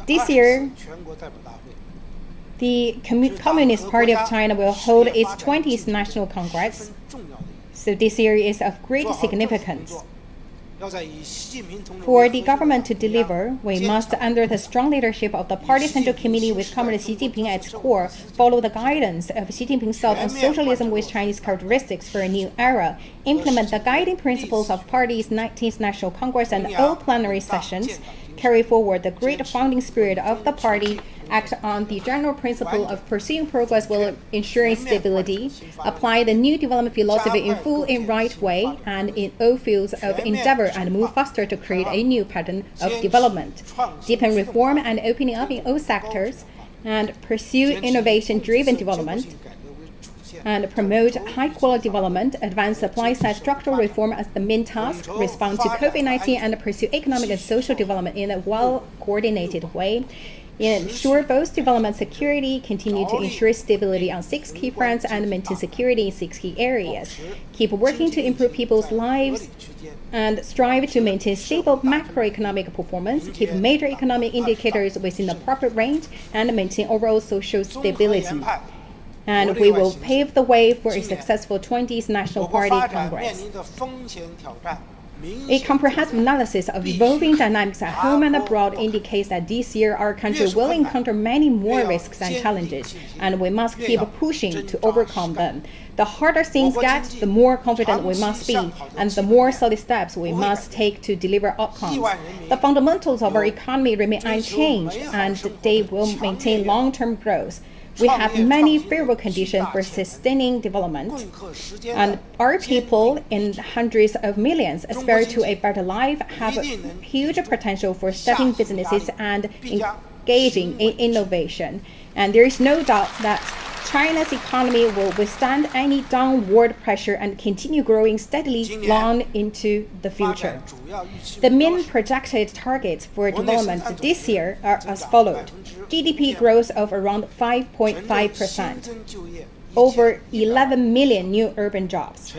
This year, the Communist Party of China will hold its 20th National Congress. So this year is of great significance. For the government to deliver, we must, under the strong leadership of the Party Central Committee with Comrade Xi Jinping at its core, follow the guidance of Xi Jinping's thought on socialism with Chinese characteristics for a new era, implement the guiding principles of Party's 19th National Congress and all plenary sessions, carry forward the great founding spirit of the party, act on the general principle of pursuing progress while ensuring stability, apply the new development philosophy in full and right way and in all fields of endeavor, and move faster to create a new pattern of development, deepen reform and opening up in all sectors, and pursue innovation-driven development, and promote high-quality development, advance supply-side structural reform as the main task, respond to COVID-19, and pursue economic and social development in a well-coordinated way, ensure both development and security, continue to ensure stability on 6 key fronts, and maintain security in 6 key areas, keep working to improve people's lives, and strive to maintain stable macroeconomic performance, keep major economic indicators within the proper range, and maintain overall social stability. And we will pave the way for a successful 20th National Party Congress. A comprehensive analysis of evolving dynamics at home and abroad indicates that this year our country will encounter many more risks and challenges, and we must keep pushing to overcome them. The harder things get, the more confident we must be, and the more solid steps we must take to deliver outcomes. The fundamentals of our economy remain unchanged, and they will maintain long-term growth. We have many favorable conditions for sustaining development, and our people in hundreds of millions aspire to a better life, have huge potential for starting businesses and engaging in innovation. And there is no doubt that China's economy will withstand any downward pressure and continue growing steadily long into the future. The main projected targets for development this year are as follows: GDP growth of around 5.5%, over 11 million new urban jobs,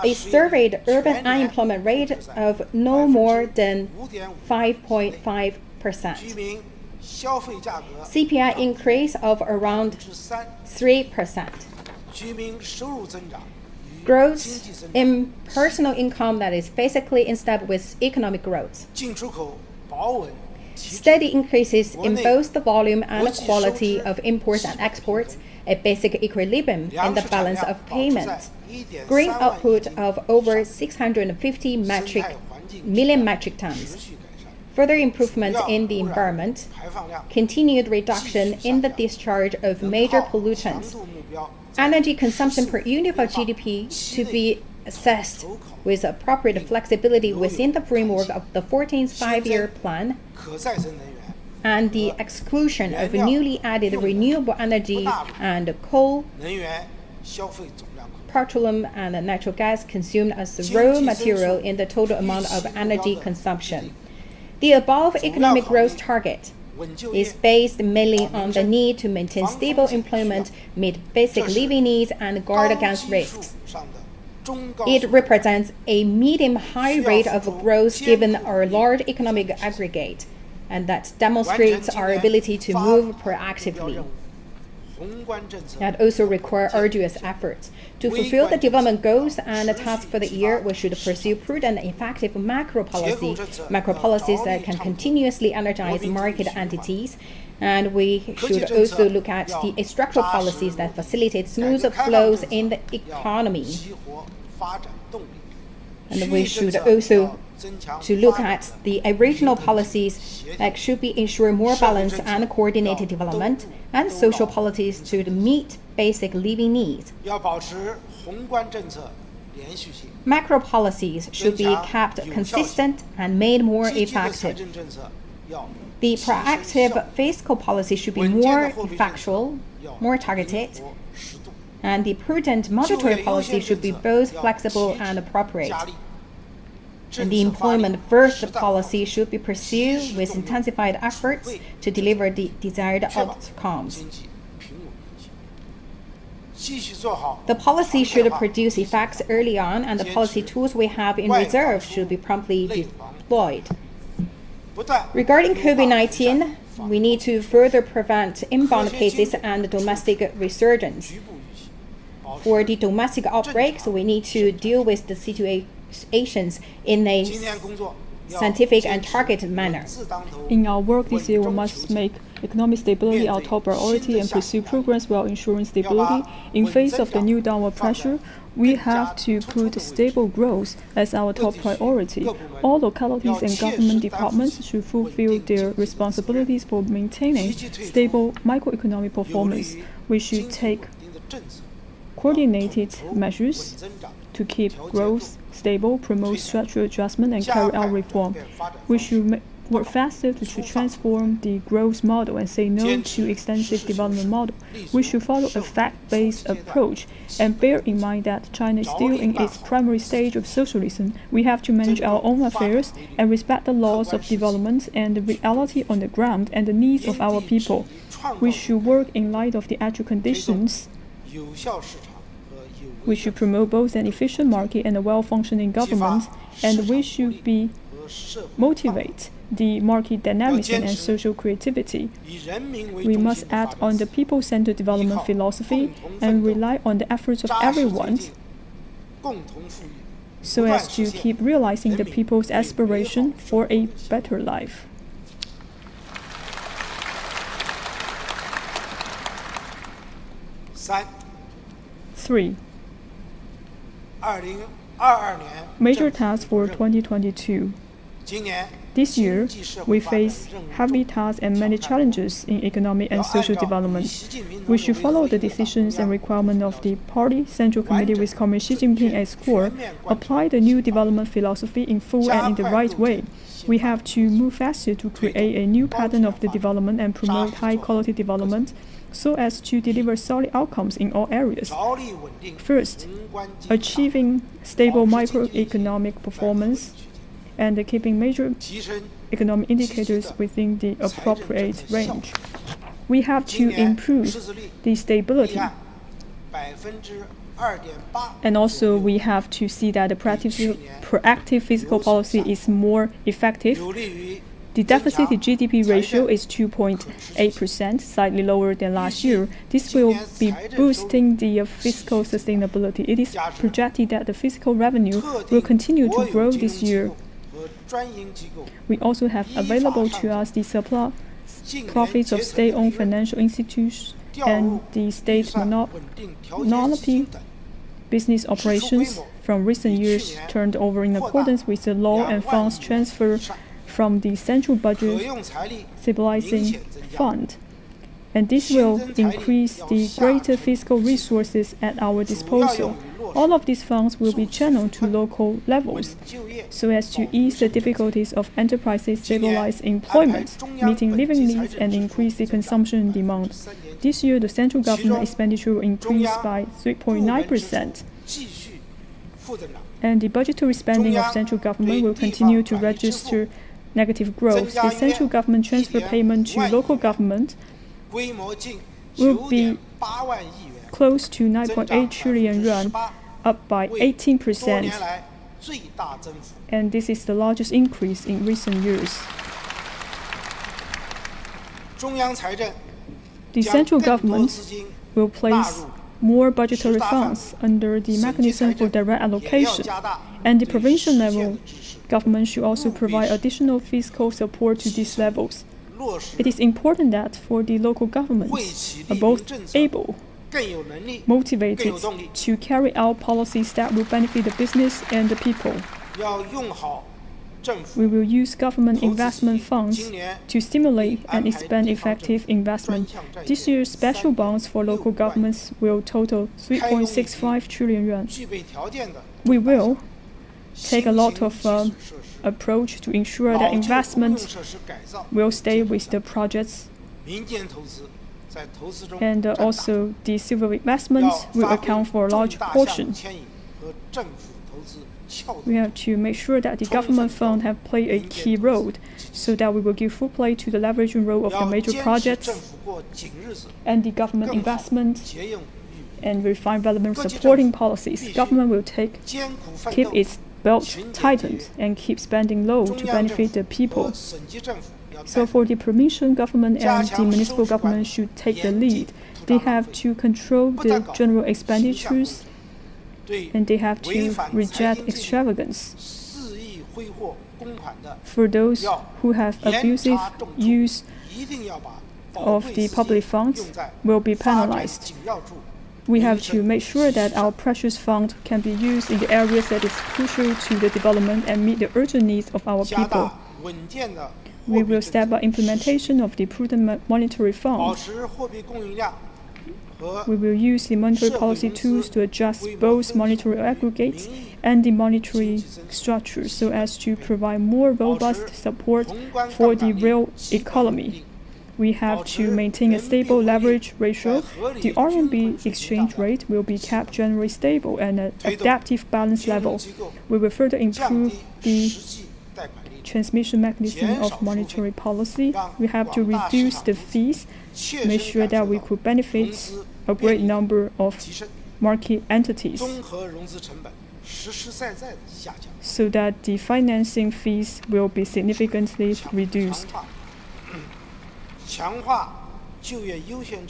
a surveyed urban unemployment rate of no more than 5.5%. CPI increase of around 3%. Growth in personal income that is basically in step with economic growth. Steady increases in both the volume and quality of imports and exports, a basic equilibrium in the balance of payments. Grain output of over 650 million metric tons. Further improvements in the environment, continued reduction in the discharge of major pollutants, energy consumption per unit of GDP to be assessed with appropriate flexibility within the framework of the 14th Five-Year Plan, and the exclusion of newly added renewable energy and coal, petroleum, and natural gas consumed as the raw material in the total amount of energy consumption. The above economic growth target is based mainly on the need to maintain stable employment, meet basic living needs, and guard against risks. It represents a medium-high rate of growth given our large economic aggregate, and that demonstrates our ability to move proactively. That also require arduous efforts. To fulfill the development goals and the tasks for the year, we should pursue prudent and effective macro policies that can continuously energize market entities. And we should also look at the structural policies that facilitate smooth flows in the economy. And we should also to look at the regional policies that should be ensure more balanced and coordinated development, and social policies to meet basic living needs. Macro policies should be kept consistent and made more effective. The proactive fiscal policy should be more effectual, more targeted, and the prudent monetary policy should be both flexible and appropriate. And the employment-first policy should be pursued with intensified efforts to deliver the desired outcomes. The policy should produce effects early on, and the policy tools we have in reserve should be promptly deployed. Regarding COVID-19, we need to further prevent inbound cases and domestic resurgence. For the domestic outbreaks, we need to deal with the situations in a scientific and targeted manner. In our work this year, we must make economic stability our top priority and pursue progress while ensuring stability. In face of the new downward pressure, we have to put stable growth as our top priority. All localities and government departments should fulfill their responsibilities for maintaining stable microeconomic performance. We should take coordinated measures to keep growth stable, promote structural adjustment, and carry out reform. We should work faster to transform the growth model and say no to extensive development model. We should follow a fact-based approach and bear in mind that China is still in its primary stage of socialism. We have to manage our own affairs and respect the laws of development and the reality on the ground and the needs of our people. We should work in light of the actual conditions. We should promote both an efficient market and a well-functioning government, and we should motivate the market dynamism and social creativity. We must act on the people-centered development philosophy and rely on the efforts of everyone so as to keep realizing the people's aspiration for a better life. 3. Major tasks for 2022. This year, we face heavy tasks and many challenges in economic and social development. We should follow the decisions and requirements of the Party Central Committee with Communist Xi Jinping at its core, apply the new development philosophy in full and in the right way. We have to move faster to create a new pattern of the development and promote high-quality development so as to deliver solid outcomes in all areas. First, achieving stable microeconomic performance and keeping major economic indicators within the appropriate range. We have to improve the stability. And also, we have to see that the proactive fiscal policy is more effective. The deficit to GDP ratio is 2.8%, slightly lower than last year. This will be boosting the fiscal sustainability. It is projected that the fiscal revenue will continue to grow this year. We also have available to us the surplus profits of state-owned financial institutions and the state monopoly business operations from recent years turned over in accordance with the law and funds transfer from the central budget stabilizing fund. And this will increase the greater fiscal resources at our disposal. All of these funds will be channeled to local levels so as to ease the difficulties of enterprises, stabilize employment, meeting living needs, and increase the consumption and demand. This year, the central government expenditure will increase by 3.9%. And the budgetary spending of central government will continue to register negative growth. The central government transfer payment to local government will be close to 9.8 trillion yuan, up by 18%. And this is the largest increase in recent years. The central government will place more budgetary funds under the mechanism for direct allocation, and the provincial level government should also provide additional fiscal support to these levels. It is important that for the local governments are both able, motivated to carry out policies that will benefit the business and the people. We will use government investment funds to stimulate and expand effective investment. This year's special bonds for local governments will total 3.65 trillion yuan. We will take a lot of approach to ensure that investment will stay with the projects, and also the civil investments will account for a large portion. We have to make sure that the government funds have played a key role so that we will give full play to the leveraging role of the major projects and the government investment and refined development supporting policies. Government will keep its belt tightened and keep spending low to benefit the people. So for the provincial government and the municipal government should take the lead. They have to control the general expenditures and they have to reject extravagance. For those who have abusive use of the public funds will be penalized. We have to make sure that our precious fund can be used in the areas that is crucial to the development and meet the urgent needs of our people. We will step up implementation of the prudent monetary fund. We will use the monetary policy tools to adjust both monetary aggregates and the monetary structure so as to provide more robust support for the real economy. We have to maintain a stable leverage ratio. The RMB exchange rate will be kept generally stable and an adaptive balance level. We will further improve the transmission mechanism of monetary policy. We have to reduce the fees, make sure that we could benefit a great number of market entities so that the financing fees will be significantly reduced.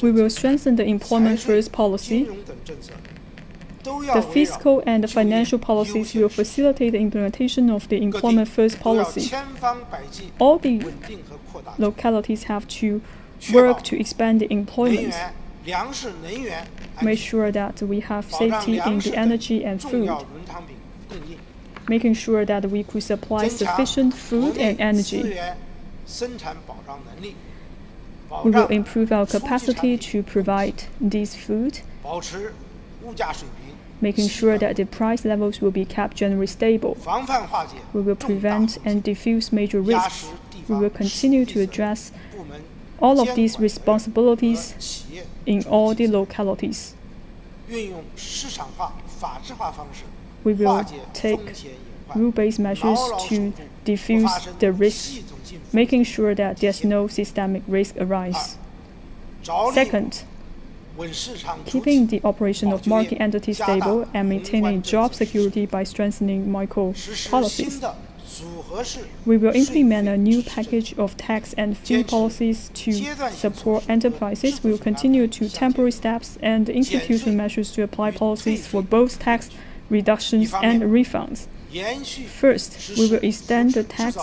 We will strengthen the employment first policy. The fiscal and the financial policies will facilitate the implementation of the employment first policy. All the localities have to work to expand the employment. Make sure that we have safety in the energy and food. Making sure that we could supply sufficient food and energy. We will improve our capacity to provide this food, making sure that the price levels will be kept generally stable. We will prevent and diffuse major risks. We will continue to address all of these responsibilities in all the localities. We will take rule-based measures to diffuse the risks, making sure that there's no systemic risk arise. Second, keeping the operation of market entities stable and maintaining job security by strengthening micro policies. We will implement a new package of tax and fee policies to support enterprises. We will continue to temporary steps and institutional measures to apply policies for both tax reductions and refunds. First, we will extend the tax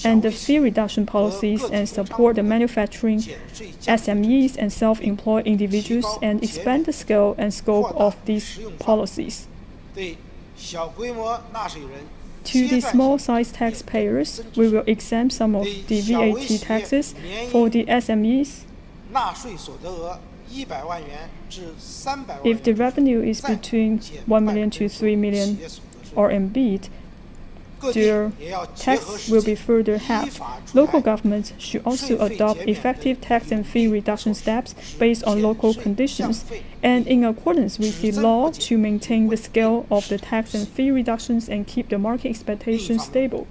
and the fee reduction policies and support the manufacturing, SMEs and self-employed individuals and expand the scale and scope of these policies. To the small-sized taxpayers, we will exempt some of the VAT taxes for the SMEs. If the revenue is between 1 million to 3 million RMB, their tax will be further halved. Local governments should also adopt effective tax and fee reduction steps based on local conditions and in accordance with the law to maintain the scale of the tax and fee reductions and keep the market expectations stable.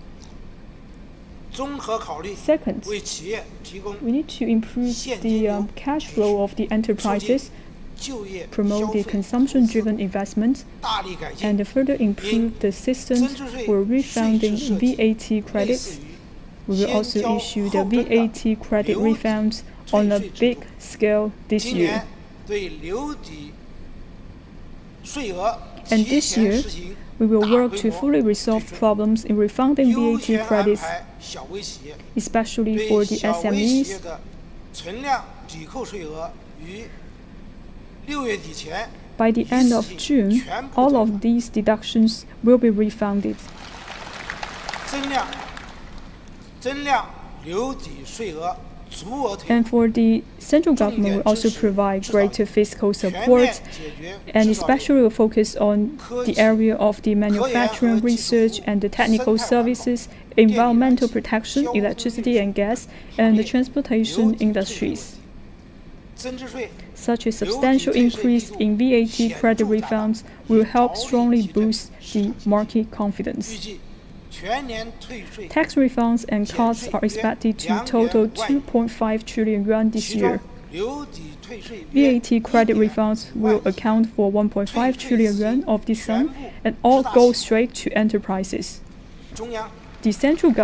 Second, we need to improve the cash flow of the enterprises, promote the consumption-driven investment, and further improve the systems for refunding VAT credits. We will also issue the VAT credit refunds on a big scale this year. And this year, we will work to fully resolve problems in refunding VAT credits, especially for the SMEs. By the end of June, all of these deductions will be refunded. And for the central government, will also provide greater fiscal support, and especially will focus on the area of the manufacturing, research, and the technical services, environmental protection, electricity and gas, and the transportation industries. Such a substantial increase in VAT credit refunds will help strongly boost the market confidence. Tax refunds and costs are expected to total 2.5 trillion yuan this year. VAT credit refunds will account for 1.5 trillion yuan of this sum, and all go straight to enterprises. Decentral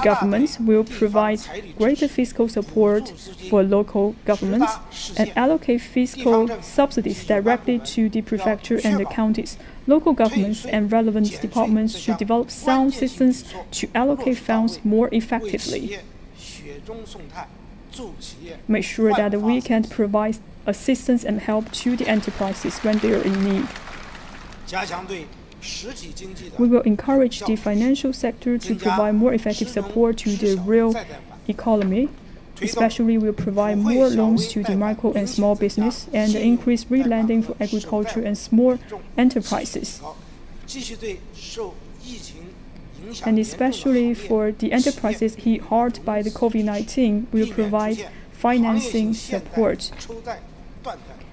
governments will provide greater fiscal support for local governments and allocate fiscal subsidies directly to the prefecture and the counties. Local governments and relevant departments should develop sound systems to allocate funds more effectively. Make sure that we can provide assistance and help to the enterprises when they are in need. We will encourage the financial sector to provide more effective support to the real economy. Especially, we will provide more loans to the micro and small business and increase re-lending for agriculture and small enterprises. And especially for the enterprises hit hard by the COVID-19, we will provide financing support,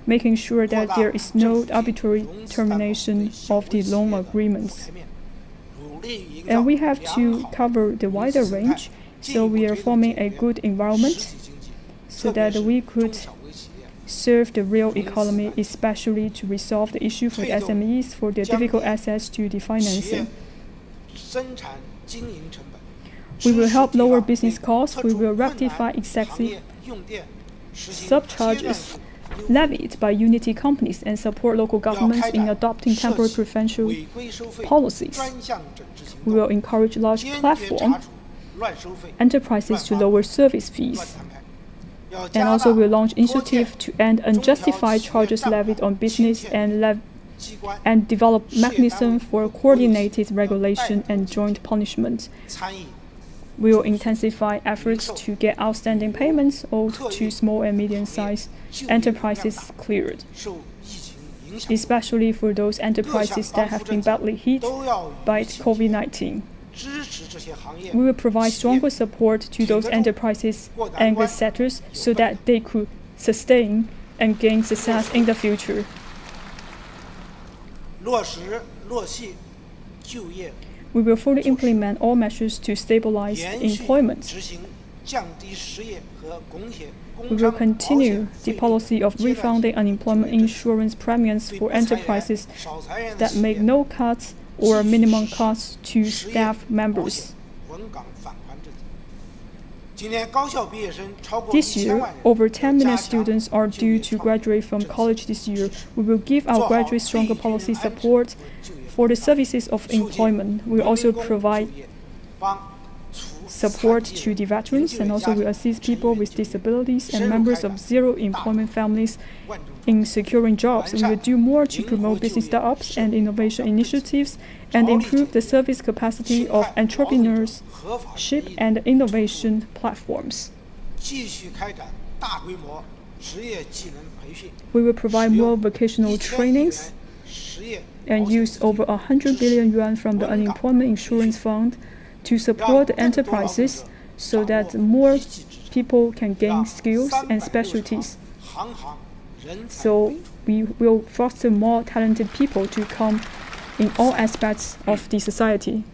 making sure that there is no arbitrary termination of the loan agreements. And we have to cover the wider range, so we are forming a good environment so that we could serve the real economy, especially to resolve the issue for the SMEs for their difficult access to the financing. We will help lower business costs. We will rectify excessive surcharges levied by unity companies and support local governments in adopting temporary preferential policies. We will encourage large platform enterprises to lower service fees. And also we will launch initiatives to end unjustified charges levied on business and develop mechanisms for coordinated regulation and joint punishment. We will intensify efforts to get outstanding payments owed to small and medium-sized enterprises cleared, especially for those enterprises that have been badly hit by COVID-19. We will provide stronger support to those enterprises and the sectors so that they could sustain and gain success in the future. We will fully implement all measures to stabilize employment. We will continue the policy of refunding unemployment insurance premiums for enterprises that make no cuts or minimum costs to staff members. This year, over 10 million students are due to graduate from college this year. We will give our graduates stronger policy support for the services of employment. We will also provide support to the veterans, and also will assist people with disabilities and members of zero-employment families in securing jobs. We will do more to promote business startups and innovation initiatives and improve the service capacity of entrepreneurship and innovation platforms. We will provide more vocational trainings and use over 100 billion yuan from the Unemployment Insurance Fund to support the enterprises so that more people can gain skills and specialties. So we will foster more talented people to come in all aspects of the society.